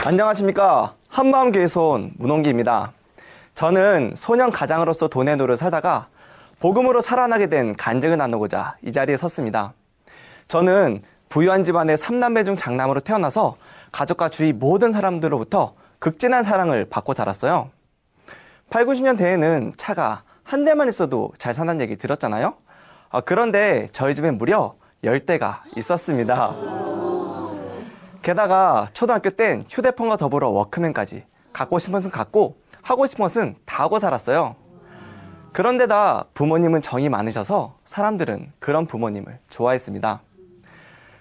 안녕하십니까. 한마음교회손 문홍기입니다. 저는 소년 가장으로서 돈의 노를 살다가 복음으로 살아나게 된 간증을 나누고자 이 자리에 섰습니다. 저는 부유한 집안의 3남매 중 장남으로 태어나서 가족과 주위 모든 사람들로부터 극진한 사랑을 받고 자랐어요. 8, 90년대에는 차가 한 대만 있어도 잘 산다는 얘기 들었잖아요. 그런데 저희 집엔 무려 10대가 있었습니다. 게다가 초등학교 땐 휴대폰과 더불어 워크맨까지 갖고 싶은 것은 갖고 하고 싶은 것은 다 하고 살았어요. 그런데다 부모님은 정이 많으셔서 사람들은 그런 부모님을 좋아했습니다.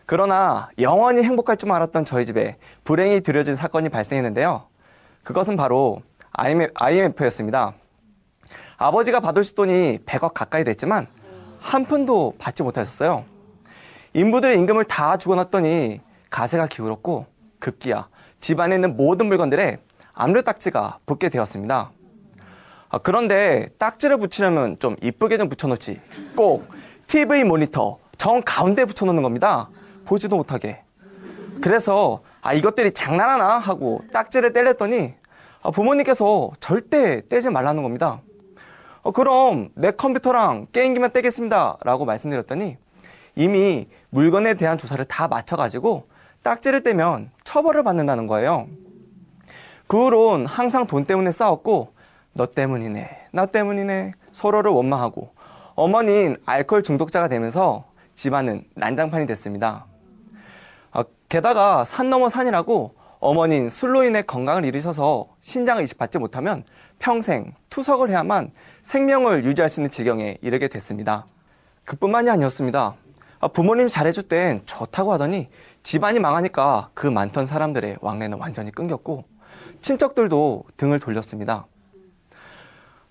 그러나 영원히 행복할 줄 알았던 저희 집에 불행이 들여진 사건이 발생했는데요. 그것은 바로 IMF였습니다. 아버지가 받으실 돈이 100억 가까이 됐지만 한 푼도 받지 못하셨어요. 인부들의 임금을 다 주고났더니 가세가 기울었고 급기야 집안에 있는 모든 물건들에 압류 딱지가 붙게 되었습니다. 그런데 딱지를 붙이려면 좀 이쁘게 좀 붙여놓지 꼭 TV 모니터 정 가운데 붙여놓는 겁니다. 보지도 못하게. 그래서 이것들이 장난하나 하고 딱지를 떼렸더니 부모님께서 절대 떼지 말라는 겁니다. 그럼 내 컴퓨터랑 게임기만 떼겠습니다 라고 말씀드렸더니 이미 물건에 대한 조사를 다 마쳐가지고 딱지를 떼면 처벌을 받는다는 거예요. 그 후론 항상 돈 때문에 싸웠고 너 때문이네 나 때문이네 서로를 원망하고 어머니는 알코올 중독자가 되면서 집안은 난장판이 됐습니다. 게다가 산 넘어 산이라고 어머니는 술로 인해 건강을 잃으셔서 신장을 이식받지 못하면 평생 투석을 해야만 생명을 유지할 수 있는 지경에 이르게 됐습니다. 그뿐만이 아니었습니다. 부모님이 잘해줄 땐 좋다고 하더니 집안이 망하니까 그 많던 사람들의 왕래는 완전히 끊겼고 친척들도 등을 돌렸습니다.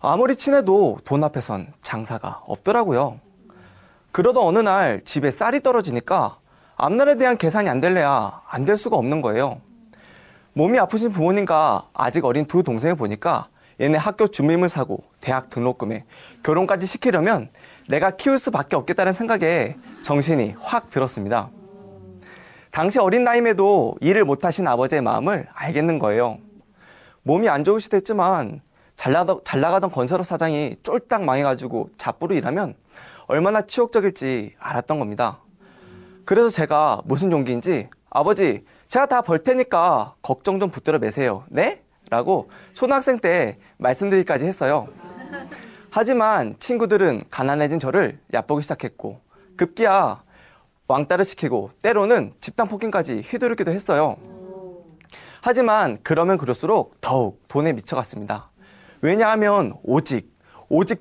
아무리 친해도 돈 앞에선 장사가 없더라고요. 그러던 어느 날 집에 쌀이 떨어지니까 앞날에 대한 계산이 안 될래야 안 될 수가 없는 거예요. 몸이 아프신 부모님과 아직 어린 두 동생을 보니까 얘네 학교 준비물 사고 대학 등록금에 결혼까지 시키려면 내가 키울 수밖에 없겠다는 생각에 정신이 확 들었습니다. 당시 어린 나이임에도 일을 못하신 아버지의 마음을 알겠는 거예요. 몸이 안 좋으시도 했지만 잘 나가던 건설업 사장이 쫄딱 망해가지고 잡부로 일하면 얼마나 치욕적일지 알았던 겁니다. 그래서 제가 무슨 용기인지 아버지 제가 다 벌 테니까 걱정 좀 붙들어 매세요. 네? 라고 초등학생 때 말씀드리기까지 했어요. 하지만 친구들은 가난해진 저를 얕보기 시작했고 급기야 왕따를 시키고 때로는 집단 폭행까지 휘두르기도 했어요. 하지만 그러면 그럴수록 더욱 돈에 미쳐갔습니다. 왜냐하면 오직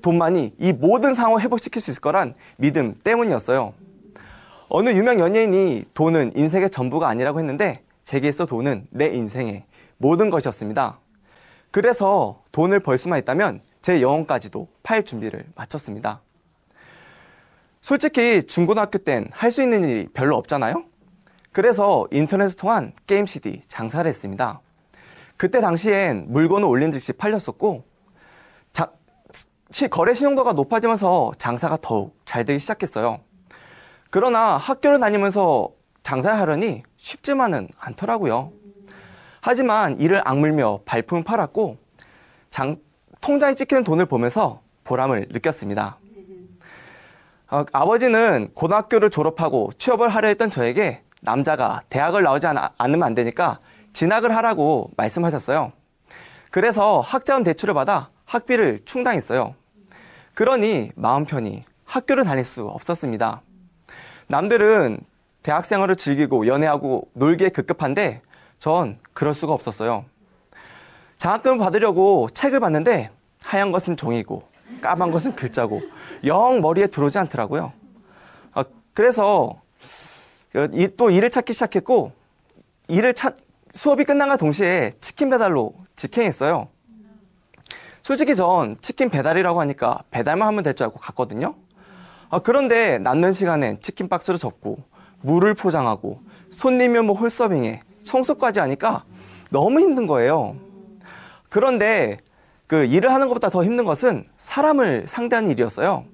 돈만이 이 모든 상황을 회복시킬 수 있을 거란 믿음 때문이었어요. 어느 유명 연예인이 돈은 인생의 전부가 아니라고 했는데 제게서 돈은 내 인생의 모든 것이었습니다. 그래서 돈을 벌 수만 있다면 제 영혼까지도 팔 준비를 마쳤습니다. 솔직히 중고등학교 땐 할 수 있는 일이 별로 없잖아요. 그래서 인터넷을 통한 게임 CD 장사를 했습니다. 그때 당시엔 물건을 올린 즉시 팔렸었고 거래 신용도가 높아지면서 장사가 더욱 잘 되기 시작했어요. 그러나 학교를 다니면서 장사를 하려니 쉽지만은 않더라고요. 하지만 이를 악물며 발품을 팔았고 통장에 찍히는 돈을 보면서 보람을 느꼈습니다. 아버지는 고등학교를 졸업하고 취업을 하려 했던 저에게 남자가 대학을 나오지 않으면 안 되니까 진학을 하라고 말씀하셨어요. 그래서 학자금 대출을 받아 학비를 충당했어요. 그러니 마음 편히 학교를 다닐 수 없었습니다. 남들은 대학생활을 즐기고 연애하고 놀기에 급급한데 전 그럴 수가 없었어요. 장학금을 받으려고 책을 봤는데 하얀 것은 종이고 까만 것은 글자고 영 머리에 들어오지 않더라고요. 그래서 또 일을 찾기 시작했고 수업이 끝난과 동시에 치킨 배달로 직행했어요. 솔직히 전 치킨 배달이라고 하니까 배달만 하면 될 줄 알고 갔거든요. 그런데 남는 시간엔 치킨 박스를 접고 물을 포장하고 손님이 오면 홀서빙에 청소까지 하니까 너무 힘든 거예요. 그런데 그 일을 하는 것보다 더 힘든 것은 사람을 상대하는 일이었어요.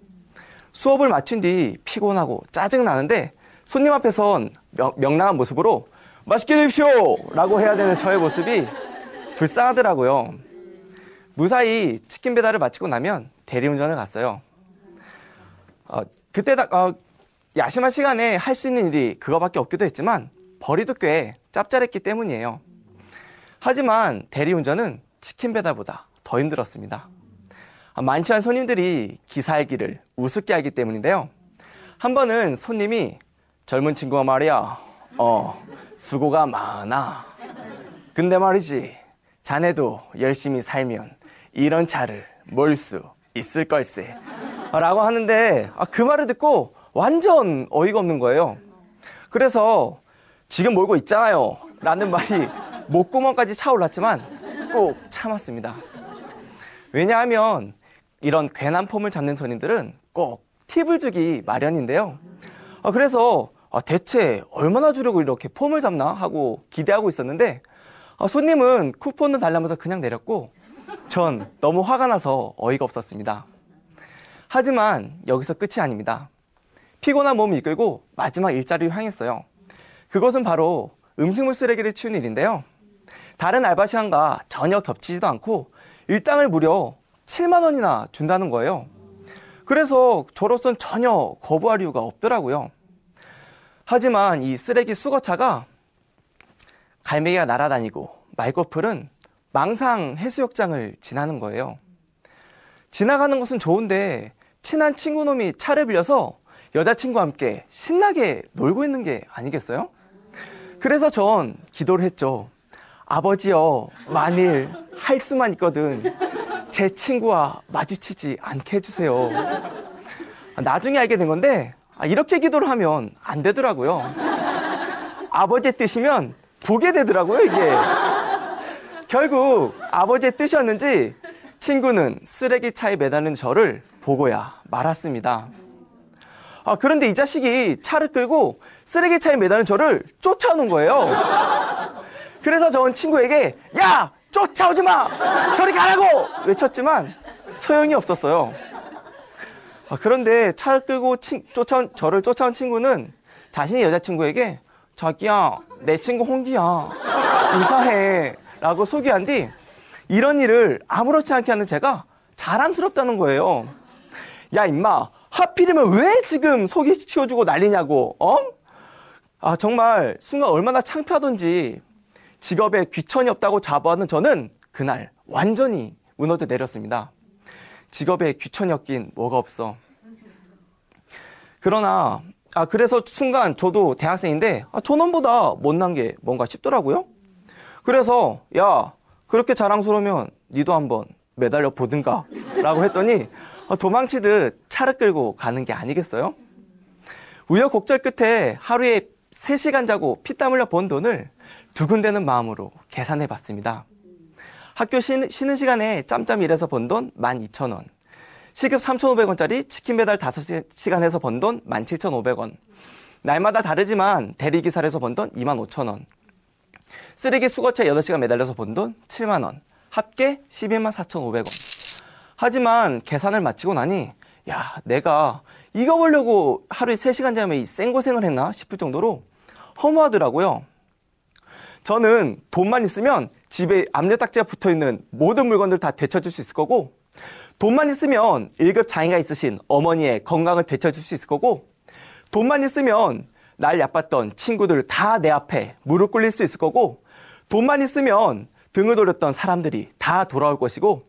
수업을 마친 뒤 피곤하고 짜증나는데 손님 앞에선 명랑한 모습으로 맛있게 드십시오! 라고 해야 되는 저의 모습이 불쌍하더라고요. 무사히 치킨 배달을 마치고 나면 대리운전을 갔어요. 그때 야심한 시간에 할 수 있는 일이 그거밖에 없기도 했지만 벌이도 꽤 짭짤했기 때문이에요. 하지만 대리운전은 치킨 배달보다 더 힘들었습니다. 많지 않은 손님들이 기사의 길을 우습게 하기 때문인데요. 한 번은 손님이 젊은 친구가 말이야, 수고가 많아. 근데 말이지, 자네도 열심히 살면 이런 차를 몰 수 있을 걸세. 라고 하는데 그 말을 듣고 완전 어이가 없는 거예요. 그래서 지금 몰고 있잖아요. 라는 말이 목구멍까지 차올랐지만 꼭 참았습니다. 왜냐하면 이런 괜한 폼을 잡는 손님들은 꼭 팁을 주기 마련인데요. 그래서 대체 얼마나 주려고 이렇게 폼을 잡나 하고 기대하고 있었는데 손님은 쿠폰을 달라면서 그냥 내렸고 전 너무 화가 나서 어이가 없었습니다. 하지만 여기서 끝이 아닙니다. 피곤한 몸을 이끌고 마지막 일자리로 향했어요. 그것은 바로 음식물 쓰레기를 치우는 일인데요. 다른 알바 시간과 전혀 겹치지도 않고 일당을 무려 7만 원이나 준다는 거예요. 그래서 저로선 전혀 거부할 이유가 없더라고요. 하지만 이 쓰레기 수거차가 갈매기가 날아다니고 말꺼풀은 망상 해수욕장을 지나는 거예요. 지나가는 것은 좋은데 친한 친구놈이 차를 빌려서 여자친구와 함께 신나게 놀고 있는 게 아니겠어요? 그래서 전 기도를 했죠. 아버지여, 만일 할 수만 있거든 제 친구와 마주치지 않게 해주세요. 나중에 알게 된 건데 이렇게 기도를 하면 안 되더라고요. 아버지의 뜻이면 보게 되더라고요, 이게. 결국 아버지의 뜻이었는지 친구는 쓰레기차에 매달린 저를 보고야 말았습니다. 그런데 이 자식이 차를 끌고 쓰레기차에 매달린 저를 쫓아오는 거예요. 그래서 전 친구에게 야! 쫓아오지 마! 저리 가라고! 외쳤지만 소용이 없었어요. 그런데 차를 끌고 저를 쫓아온 친구는 자신의 여자친구에게 자기야, 내 친구 홍기야. 인사해. 라고 소개한 뒤 이런 일을 아무렇지 않게 하는 제가 자랑스럽다는 거예요. 야, 임마. 하필이면 왜 지금 속이 치워주고 난리냐고. 정말 순간 얼마나 창피하던지 직업에 귀천이 없다고 자부하는 저는 그날 완전히 무너져 내렸습니다. 직업에 귀천이 없긴 뭐가 없어. 그러나 그래서 순간 저도 대학생인데 저놈보다 못난 게 뭔가 싶더라고요. 그래서 야, 그렇게 자랑스러우면 니도 한번 매달려 보든가 라고 했더니 도망치듯 차를 끌고 가는 게 아니겠어요? 우여곡절 끝에 하루에 3시간 자고 피땀 흘려 번 돈을 두근대는 마음으로 계산해 봤습니다. 학교 쉬는 시간에 짬짬 일해서 번 돈 12,000원. 시급 3,500원짜리 치킨 배달 5시간 해서 번 돈 17,500원. 날마다 다르지만 대리기사를 해서 번 돈 25,000원. 쓰레기 수거차에 8시간 매달려서 번 돈 7만원. 합계 11만 4,500원. 하지만 계산을 마치고 나니 야, 내가 이거 보려고 하루에 3시간 자면 이 생고생을 했나 싶을 정도로 허무하더라고요. 저는 돈만 있으면 집에 압력딱지가 붙어있는 모든 물건들 다 되찾을 수 있을 거고, 돈만 있으면 1급 장애가 있으신 어머니의 건강을 되찾을 수 있을 거고, 돈만 있으면 날 얕봤던 친구들 다 내 앞에 무릎 꿇릴 수 있을 거고, 돈만 있으면 등을 돌렸던 사람들이 다 돌아올 것이고,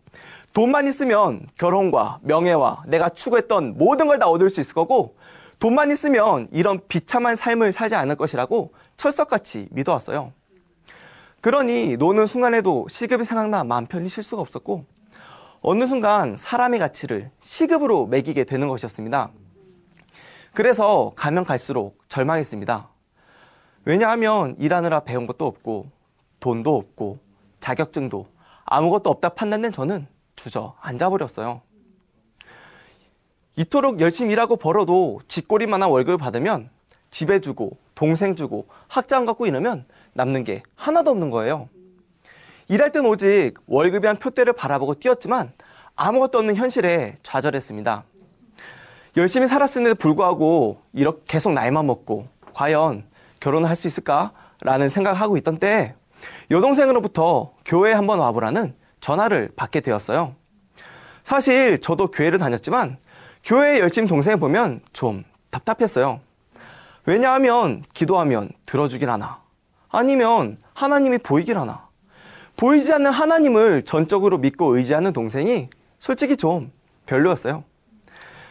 돈만 있으면 결혼과 명예와 내가 추구했던 모든 걸 다 얻을 수 있을 거고, 돈만 있으면 이런 비참한 삶을 살지 않을 것이라고 철석같이 믿어왔어요. 그러니 노는 순간에도 시급이 생각나 마음 편히 쉴 수가 없었고, 어느 순간 사람의 가치를 시급으로 매기게 되는 것이었습니다. 그래서 가면 갈수록 절망했습니다. 왜냐하면 일하느라 배운 것도 없고 돈도 없고 자격증도 아무것도 없다 판단된 저는 주저앉아버렸어요. 이토록 열심히 일하고 벌어도 쥐꼬리만한 월급을 받으면 집에 주고 동생 주고 학자금 갖고 이러면 남는 게 하나도 없는 거예요. 일할 땐 오직 월급이란 표대를 바라보고 뛰었지만 아무것도 없는 현실에 좌절했습니다. 열심히 살았음에도 불구하고 이렇게 계속 나이만 먹고 과연 결혼을 할 수 있을까? 라는 생각하고 있던 때에 여동생으로부터 교회에 한번 와보라는 전화를 받게 되었어요. 사실 저도 교회를 다녔지만 교회에 열심히 동생을 보면 좀 답답했어요. 왜냐하면 기도하면 들어주길 하나, 아니면 하나님이 보이길 하나. 보이지 않는 하나님을 전적으로 믿고 의지하는 동생이 솔직히 좀 별로였어요.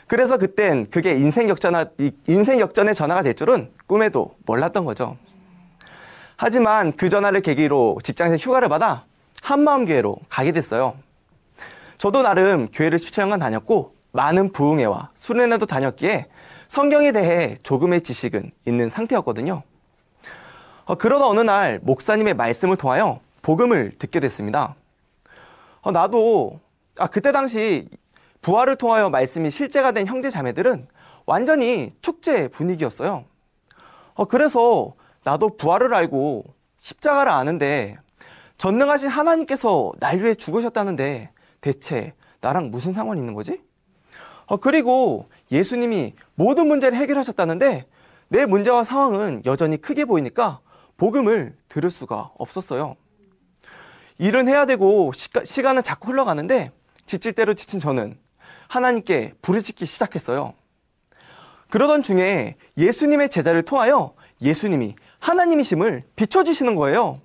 그래서 그땐 그게 인생 역전의 전화가 될 줄은 꿈에도 몰랐던 거죠. 하지만 그 전화를 계기로 직장에서 휴가를 받아 한마음교회로 가게 됐어요. 저도 나름 교회를 17년간 다녔고 많은 부흥회와 수련회도 다녔기에 성경에 대해 조금의 지식은 있는 상태였거든요. 그러다 어느 날 목사님의 말씀을 통하여 복음을 듣게 됐습니다. 그때 당시 부활을 통하여 말씀이 실제가 된 형제 자매들은 완전히 축제 분위기였어요. 그래서 나도 부활을 알고 십자가를 아는데 전능하신 하나님께서 날 위해 죽으셨다는데 대체 나랑 무슨 상관이 있는 거지? 그리고 예수님이 모든 문제를 해결하셨다는데 내 문제와 상황은 여전히 크게 보이니까 복음을 들을 수가 없었어요. 일은 해야 되고 시간은 자꾸 흘러가는데 지칠 대로 지친 저는 하나님께 부르짖기 시작했어요. 그러던 중에 예수님의 제자를 통하여 예수님이 하나님이심을 비춰주시는 거예요.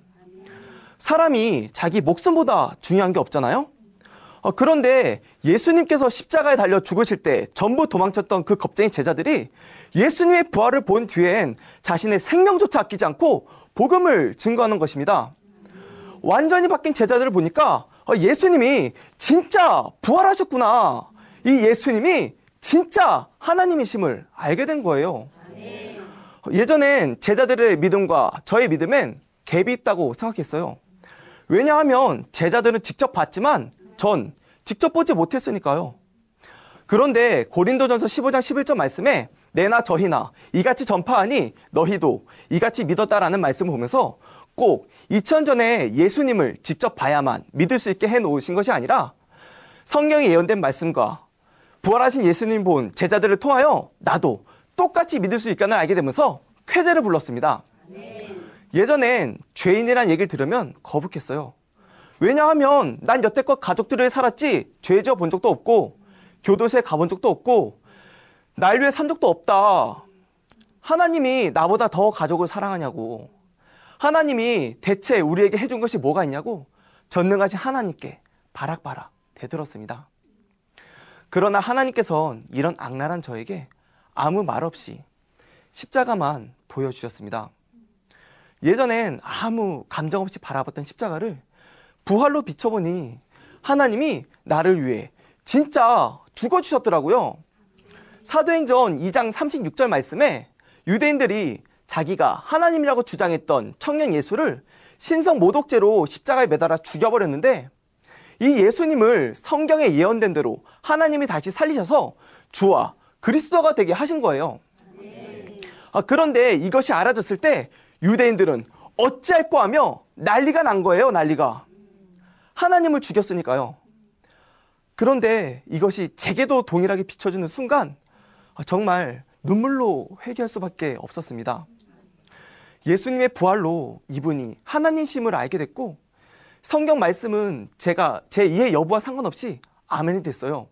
사람이 자기 목숨보다 중요한 게 없잖아요. 그런데 예수님께서 십자가에 달려 죽으실 때 전부 도망쳤던 그 겁쟁이 제자들이 예수님의 부활을 본 뒤엔 자신의 생명조차 아끼지 않고 복음을 증거하는 것입니다. 완전히 바뀐 제자들을 보니까 예수님이 진짜 부활하셨구나. 이 예수님이 진짜 하나님이심을 알게 된 거예요. 예전엔 제자들의 믿음과 저의 믿음엔 갭이 있다고 생각했어요. 왜냐하면 제자들은 직접 봤지만 전 직접 보지 못했으니까요. 그런데 고린도전서 15장 11절 말씀에 내나 저희나 이같이 전파하니 너희도 이같이 믿었다라는 말씀을 보면서 꼭 2000전에 예수님을 직접 봐야만 믿을 수 있게 해놓으신 것이 아니라 성경에 예언된 말씀과 부활하신 예수님 본 제자들을 통하여 나도 똑같이 믿을 수 있다는 알게 되면서 쾌재를 불렀습니다. 예전엔 죄인이란 얘기를 들으면 거북했어요. 왜냐하면 난 여태껏 가족들을 살았지 죄 지어 본 적도 없고 교도소에 가본 적도 없고 날 위해 산 적도 없다. 하나님이 나보다 더 가족을 사랑하냐고. 하나님이 대체 우리에게 해준 것이 뭐가 있냐고 전능하신 하나님께 바락바락 대들었습니다. 그러나 하나님께서는 이런 악랄한 저에게 아무 말 없이 십자가만 보여주셨습니다. 예전엔 아무 감정 없이 바라봤던 십자가를 부활로 비춰보니 하나님이 나를 위해 진짜 죽어주셨더라고요. 사도행전 2장 36절 말씀에 유대인들이 자기가 하나님이라고 주장했던 청년 예수를 신성 모독죄로 십자가에 매달아 죽여버렸는데 이 예수님을 성경에 예언된 대로 하나님이 다시 살리셔서 주와 그리스도가 되게 하신 거예요. 그런데 이것이 알아졌을 때 유대인들은 어찌할꼬 하며 난리가 난 거예요. 난리가. 하나님을 죽였으니까요. 그런데 이것이 제게도 동일하게 비춰주는 순간 정말 눈물로 회개할 수밖에 없었습니다. 예수님의 부활로 이분이 하나님심을 알게 됐고 성경 말씀은 제 이해 여부와 상관없이 아멘이 됐어요.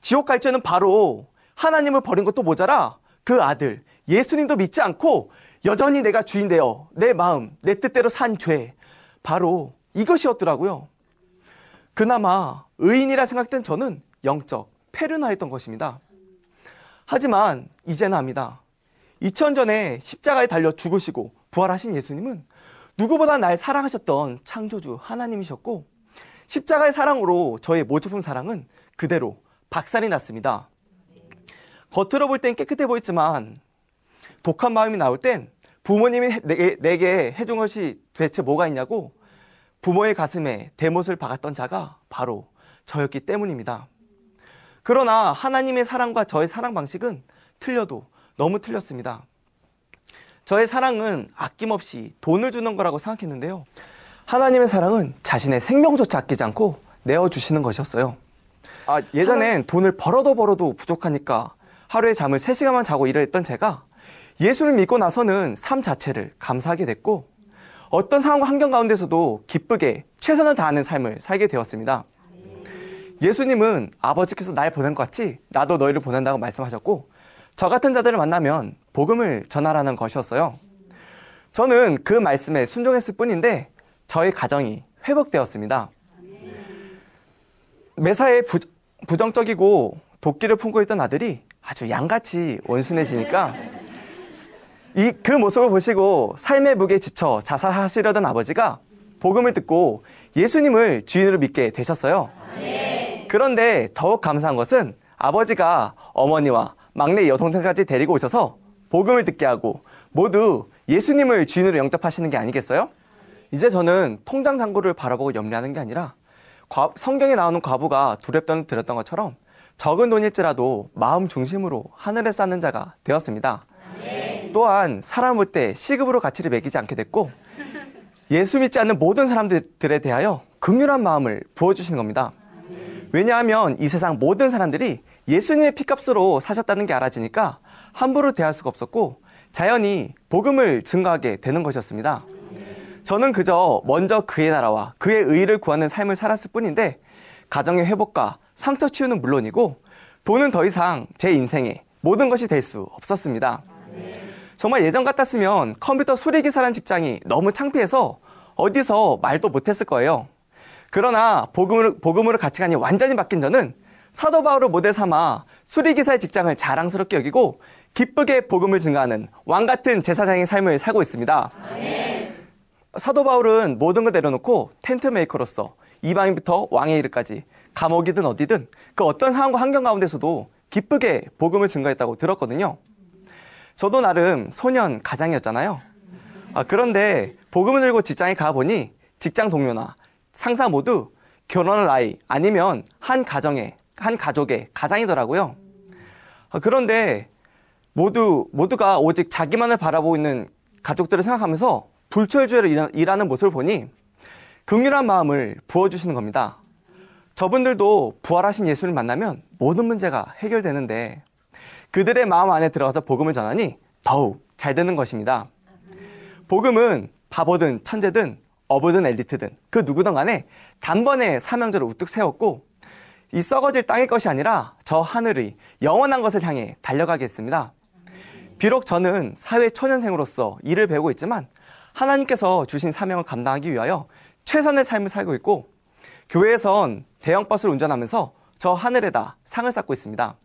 지옥 갈 죄는 바로 하나님을 버린 것도 모자라 그 아들 예수님도 믿지 않고 여전히 내가 주인 되어 내 마음 내 뜻대로 산 죄, 바로 이것이었더라고요. 그나마 의인이라 생각된 저는 영적 페르나였던 것입니다. 하지만 이제는 압니다. 2000전에 십자가에 달려 죽으시고 부활하신 예수님은 누구보다 날 사랑하셨던 창조주 하나님이셨고 십자가의 사랑으로 저의 모조품 사랑은 그대로 박살이 났습니다. 겉으로 볼 땐 깨끗해 보였지만 독한 마음이 나올 땐 부모님이 내게 해준 것이 대체 뭐가 있냐고 부모의 가슴에 대못을 박았던 자가 바로 저였기 때문입니다. 그러나 하나님의 사랑과 저의 사랑 방식은 틀려도 너무 틀렸습니다. 저의 사랑은 아낌없이 돈을 주는 거라고 생각했는데요. 하나님의 사랑은 자신의 생명조차 아끼지 않고 내어주시는 것이었어요. 예전엔 돈을 벌어도 부족하니까 하루에 잠을 3시간만 자고 일을 했던 제가 예수를 믿고 나서는 삶 자체를 감사하게 됐고 어떤 상황과 환경 가운데서도 기쁘게 최선을 다하는 삶을 살게 되었습니다. 예수님은 아버지께서 날 보낸 것 같이 나도 너희를 보낸다고 말씀하셨고 저 같은 자들을 만나면 복음을 전하라는 것이었어요. 저는 그 말씀에 순종했을 뿐인데 저희 가정이 회복되었습니다. 매사에 부정적이고 도끼를 품고 있던 아들이 아주 양같이 온순해지니까 그 모습을 보시고 삶의 무게에 지쳐 자살하시려던 아버지가 복음을 듣고 예수님을 주인으로 믿게 되셨어요. 그런데 더욱 감사한 것은 아버지가 어머니와 막내 여동생까지 데리고 오셔서 복음을 듣게 하고 모두 예수님을 주인으로 영접하시는 게 아니겠어요? 이제 저는 통장 잔고를 바라보고 염려하는 게 아니라 성경에 나오는 과부가 두렵던 들었던 것처럼 적은 돈일지라도 마음 중심으로 하늘에 쌓는 자가 되었습니다. 또한 사람 볼 때 시급으로 가치를 매기지 않게 됐고 예수 믿지 않는 모든 사람들에 대하여 긍휼한 마음을 부어주시는 겁니다. 왜냐하면 이 세상 모든 사람들이 예수님의 피값으로 사셨다는 게 알아지니까 함부로 대할 수가 없었고 자연히 복음을 증거하게 되는 것이었습니다. 저는 그저 먼저 그의 나라와 그의 의의를 구하는 삶을 살았을 뿐인데 가정의 회복과 상처 치유는 물론이고 돈은 더 이상 제 인생의 모든 것이 될 수 없었습니다. 정말 예전 같았으면 컴퓨터 수리기사라는 직장이 너무 창피해서 어디서 말도 못했을 거예요. 그러나 복음으로 가치관이 완전히 바뀐 저는 사도 바울을 모델 삼아 수리기사의 직장을 자랑스럽게 여기고 기쁘게 복음을 증거하는 왕같은 제사장의 삶을 살고 있습니다. 사도 바울은 모든 걸 내려놓고 텐트 메이커로서 이방인부터 왕의 일까지 감옥이든 어디든 그 어떤 상황과 환경 가운데서도 기쁘게 복음을 증거했다고 들었거든요. 저도 나름 소년 가장이었잖아요. 그런데 복음을 들고 직장에 가보니 직장 동료나 상사 모두 결혼할 나이 아니면 한 가족의 가장이더라고요. 그런데 모두가 오직 자기만을 바라보고 있는 가족들을 생각하면서 불철주야로 일하는 모습을 보니 긍휼한 마음을 부어주시는 겁니다. 저분들도 부활하신 예수를 만나면 모든 문제가 해결되는데 그들의 마음 안에 들어가서 복음을 전하니 더욱 잘 되는 것입니다. 복음은 바보든 천재든 어부든 엘리트든 그 누구든 간에 단번에 사명자를 우뚝 세웠고 이 썩어질 땅의 것이 아니라 저 하늘의 영원한 것을 향해 달려가겠습니다. 비록 저는 사회 초년생으로서 일을 배우고 있지만 하나님께서 주신 사명을 감당하기 위하여 최선의 삶을 살고 있고 교회에선 대형버스를 운전하면서 저 하늘에다 상을 쌓고 있습니다.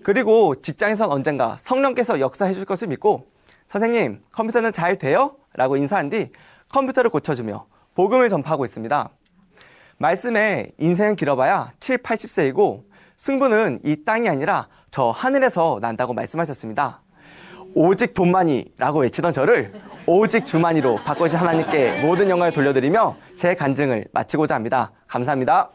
그리고 직장에선 언젠가 성령께서 역사해 줄 것을 믿고 선생님 컴퓨터는 잘 돼요? 라고 인사한 뒤 컴퓨터를 고쳐주며 복음을 전파하고 있습니다. 말씀에 인생은 길어봐야 7, 80세이고 승부는 이 땅이 아니라 저 하늘에서 난다고 말씀하셨습니다. 오직 돈만이라고 외치던 저를 오직 주만이로 바꿔주신 하나님께 모든 영광을 돌려드리며 제 간증을 마치고자 합니다. 감사합니다.